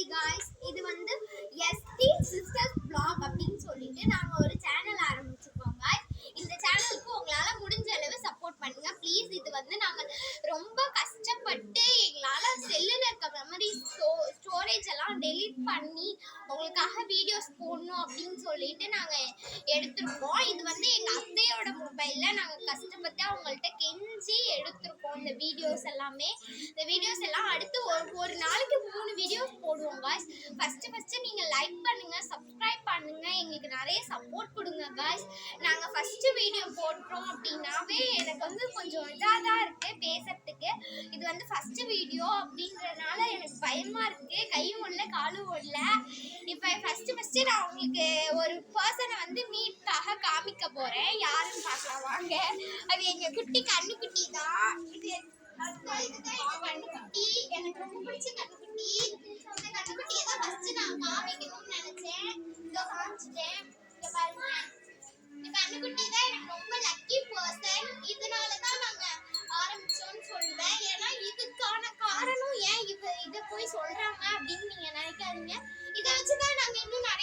Hi guys, இது வந்து ST sisters vlog அப்படின்னு சொல்லிட்டு நாங்கள் ஒரு சேனல் ஆரம்பிச்சிருக்கோம் காய்ஸ். இந்த சேனலுக்கு உங்களால் முடிஞ்ச அளவு சப்போர்ட் பண்ணுங்க ப்ளீஸ். இது வந்து நாங்கள் ரொம்ப கஷ்டப்பட்டு எங்களால் செல்லில் இருக்க மெமரி ஸ்டோரேஜ் எல்லாம் டெலீட் பண்ணி உங்களுக்காக வீடியோஸ் போடணும் அப்படின்னு சொல்லிட்டு நாங்கள் எடுத்திருக்கோம். இது வந்து எங்கள் அத்தையோட மொபைலில் நாங்கள் கஷ்டப்பட்டு அவங்கள்ட்ட கெஞ்சி எடுத்திருக்கோம். இந்த வீடியோஸ் எல்லாம் அடுத்து ஒரு நாளைக்கு 3 வீடியோஸ் போடுவோம் காய்ஸ். ஃபர்ஸ்ட் நீங்கள் லைக் பண்ணுங்க, சப்ஸ்கிரைப் பண்ணுங்க, எங்களுக்கு நிறைய சப்போர்ட் கொடுங்க காய்ஸ். நாங்கள் ஃபர்ஸ்ட் வீடியோ போடுறோம் அப்படின்னாவே எனக்கு வந்து கொஞ்சம் இதாக தான் இருக்கு பேசுறதுக்கு. இது வந்து ஃபர்ஸ்ட் வீடியோ அப்படின்றதுனால எனக்கு பயமா இருக்கு, கையும் இல்லை காலும் இல்லை. இப்போ ஃபர்ஸ்ட் நான் உங்களுக்கு ஒரு பர்சனை வந்து மீட்காக காமிக்க போறேன். யாருன்னு பார்க்கலாம் வாங்க. அது எங்க குட்டி கண்ணுக்குட்டி தான். இதுதான் எங்க கண்ணுக்குட்டி. எனக்கு ரொம்ப பிடிச்ச கண்ணுக்குட்டி. இந்த கண்ணுக்குட்டியை தான் ஃபர்ஸ்ட் நான் காமிக்கணும்னு நினைச்சேன். இதோ காமிச்சிட்டேன். இங்க பாருங்க, இந்த கண்ணுக்குட்டி தான் எனக்கு ரொம்ப லக்கி பர்சன். இதனால தான் நாங்க ஆரம்பிச்சோம்னு சொல்லுவேன். ஏன்னா இதுக்கான காரணம் ஏன் இதை போய் சொல்றாங்க அப்படின்னு நீங்க நினைக்காதீங்க. இதை வச்சுதான் நாங்க இன்னும் நிறைய